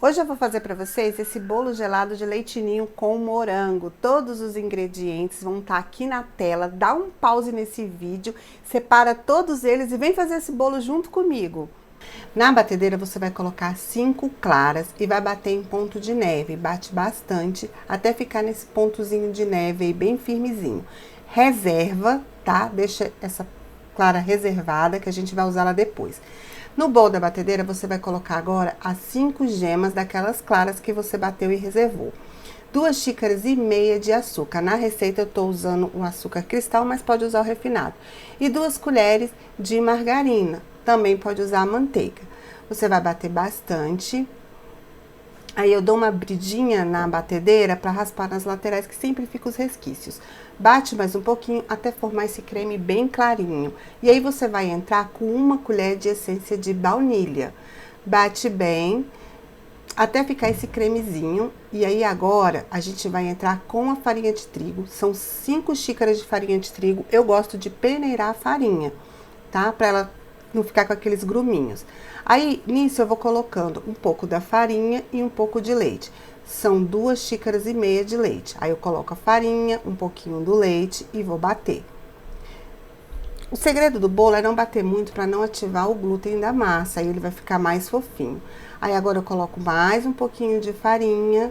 Hoje eu vou fazer para vocês esse bolo gelado de leite ninho com morango. Todos os ingredientes vão estar aqui na tela. Dá um pause nesse vídeo, separa todos eles e vem fazer esse bolo junto comigo. Na batedeira você vai colocar 5 claras e vai bater em ponto de neve. Bate bastante até ficar nesse pontozinho de neve aí bem firmezinho. Reserva, tá? Deixa essa clara reservada que a gente vai usar ela depois. No bol da batedeira, você vai colocar agora as 5 gemas daquelas claras que você bateu e reservou. 2 xícaras e meia de açúcar. Na receita eu tô usando o açúcar cristal, mas pode usar o refinado. E 2 colheres de margarina. Também pode usar a manteiga. Você vai bater bastante. Aí eu dou uma abridinha na batedeira para raspar nas laterais, que sempre fica os resquícios. Bate mais um pouquinho até formar esse creme bem clarinho. E aí você vai entrar com 1 colher de essência de baunilha. Bate bem até ficar esse cremezinho. E aí agora a gente vai entrar com a farinha de trigo. São 5 xícaras de farinha de trigo. Eu gosto de peneirar a farinha, tá? Para ela não ficar com aqueles gruminhos. Aí, nisso, eu vou colocando um pouco da farinha e um pouco de leite. São 2 xícaras e meia de leite. Aí, eu coloco a farinha, um pouquinho do leite e vou bater. O segredo do bolo é não bater muito para não ativar o glúten da massa. Aí, ele vai ficar mais fofinho. Aí, agora eu coloco mais um pouquinho de farinha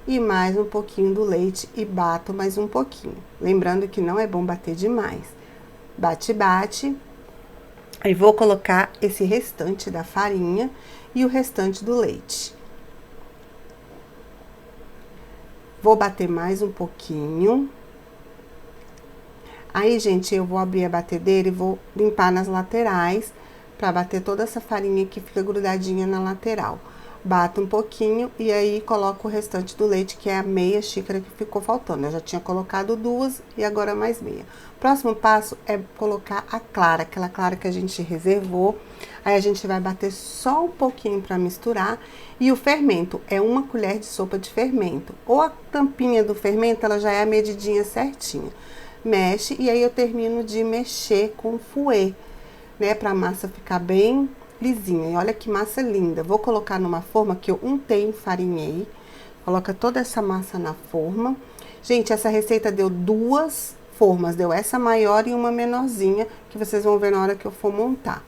e mais um pouquinho do leite e bato mais um pouquinho. Lembrando que não é bom bater demais. Bate, bate. Aí, vou colocar esse restante da farinha e o restante do leite. Vou bater mais um pouquinho. Aí, gente, eu vou abrir a batedeira e vou limpar nas laterais para bater toda essa farinha que fica grudadinha na lateral. Bato um pouquinho e aí coloco o restante do leite, que é a meia xícara que ficou faltando. Eu já tinha colocado 2 e agora mais meia. Próximo passo é colocar a clara, aquela clara que a gente reservou. Aí a gente vai bater só um pouquinho para misturar. E o fermento é 1 colher de sopa de fermento. Ou a tampinha do fermento, ela já é a medidinha certinha. Mexe e aí eu termino de mexer com o fouet, né? Pra massa ficar bem lisinha. E olha que massa linda. Vou colocar numa forma que eu untei, enfarinhei. Coloca toda essa massa na forma. Gente, essa receita deu 2 formas. Deu essa maior e uma menorzinha, que vocês vão ver na hora que eu for montar.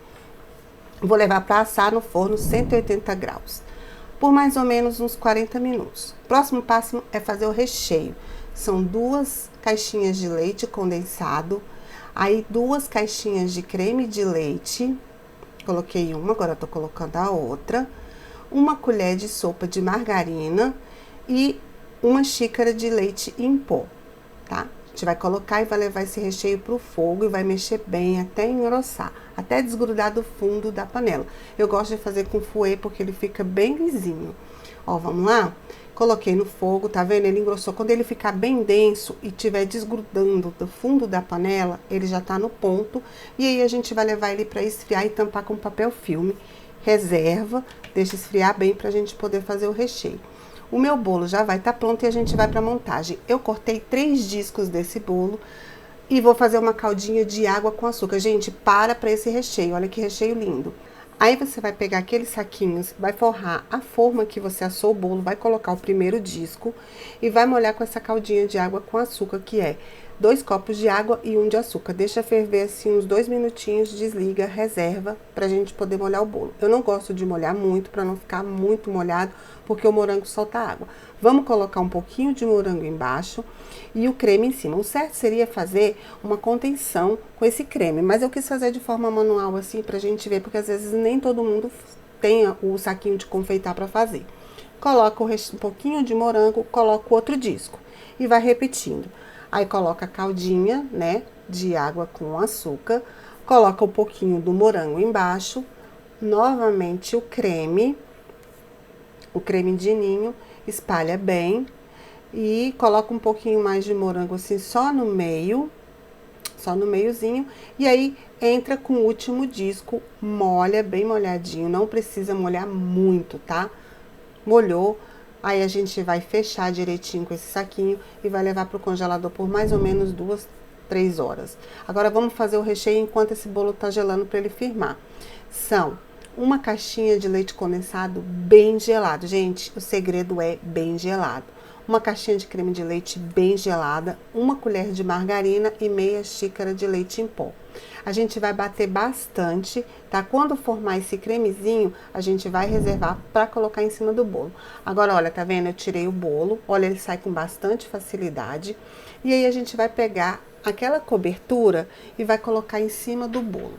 Vou levar para assar no forno 180 graus. Por mais ou menos uns 40 minutos. Próximo passo é fazer o recheio. São 2 caixinhas de leite condensado. Aí, 2 caixinhas de creme de leite. Coloquei uma, agora eu tô colocando a outra. 1 colher de sopa de margarina e 1 xícara de leite em pó, tá? A gente vai colocar e vai levar esse recheio pro fogo e vai mexer bem até engrossar, até desgrudar do fundo da panela. Eu gosto de fazer com fouet porque ele fica bem lisinho. Ó, vamos lá? Coloquei no fogo, tá vendo? Ele engrossou. Quando ele ficar bem denso e tiver desgrudando do fundo da panela, ele já tá no ponto. E aí, a gente vai levar ele pra esfriar e tampar com papel filme. Reserva, deixa esfriar bem pra gente poder fazer o recheio. O meu bolo já vai tá pronto e a gente vai pra montagem. Eu cortei 3 discos desse bolo e vou fazer uma caldinha de água com açúcar. Gente, para esse recheio. Olha que recheio lindo. Aí, você vai pegar aqueles saquinhos, vai forrar a forma que você assou o bolo, vai colocar o primeiro disco e vai molhar com essa caldinha de água com açúcar, que é 2 copos de água e 1 de açúcar. Deixa ferver assim uns 2 minutinhos, desliga, reserva pra gente poder molhar o bolo. Eu não gosto de molhar muito, pra não ficar muito molhado, porque o morango solta água. Vamos colocar um pouquinho de morango embaixo e o creme em cima. O certo seria fazer uma contenção com esse creme, mas eu quis fazer de forma manual assim pra gente ver, porque às vezes nem todo mundo tem o saquinho de confeitar pra fazer. Coloca um pouquinho de morango, coloca o outro disco e vai repetindo. Aí, coloca a caldinha, né, de água com açúcar, coloca um pouquinho do morango embaixo, novamente o creme de ninho, espalha bem e coloca um pouquinho mais de morango assim só no meio, só no meiozinho, e aí entra com o último disco, molha bem molhadinho, não precisa molhar muito, tá? Molhou. Aí, a gente vai fechar direitinho com esse saquinho e vai levar pro congelador por mais ou menos 2, 3 horas. Agora, vamos fazer o recheio enquanto esse bolo tá gelando para ele firmar. São uma caixinha de leite condensado bem gelado. Gente, o segredo é bem gelado. Uma caixinha de creme de leite bem gelada, uma colher de margarina e meia xícara de leite em pó. A gente vai bater bastante, tá? Quando formar esse cremezinho, a gente vai reservar para colocar em cima do bolo. Agora, olha, tá vendo? Eu tirei o bolo, olha, ele sai com bastante facilidade. E aí a gente vai pegar aquela cobertura e vai colocar em cima do bolo.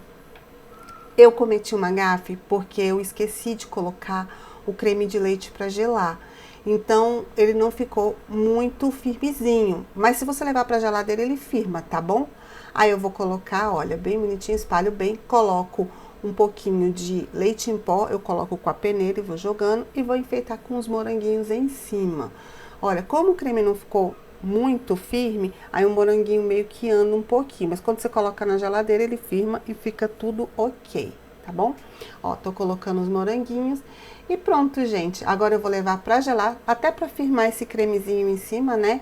Eu cometi uma gafe porque eu esqueci de colocar o creme de leite para gelar. Então, ele não ficou muito firmezinho. Mas se você levar para geladeira, ele firma, tá bom? Aí eu vou colocar, olha, bem bonitinho, espalho bem, coloco um pouquinho de leite em pó, eu coloco com a peneira e vou jogando e vou enfeitar com os moranguinhos em cima. Olha, como o creme não ficou muito firme, aí o moranguinho meio que anda um pouquinho, mas quando você coloca na geladeira, ele firma e fica tudo ok, tá bom? Ó, tô colocando os moranguinhos e pronto, gente. Agora eu vou levar pra gelar, até pra firmar esse cremezinho em cima, né?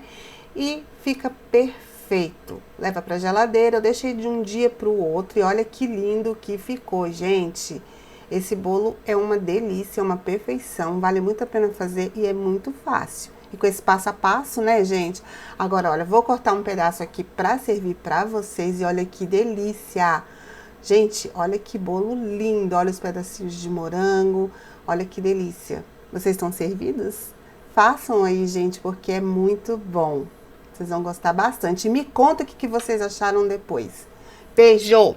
E fica perfeito. Leva pra geladeira, eu deixei de um dia pro outro e olha que lindo que ficou, gente. Esse bolo é uma delícia, é uma perfeição, vale muito a pena fazer e é muito fácil. E com esse passo a passo, né, gente? Agora, olha, vou cortar um pedaço aqui pra servir pra vocês e olha que delícia! Gente, olha que bolo lindo, olha os pedacinhos de morango, olha que delícia. Vocês estão servidos? Façam aí, gente, porque é muito bom. Vocês vão gostar bastante. E me conta o que vocês acharam depois. Beijo!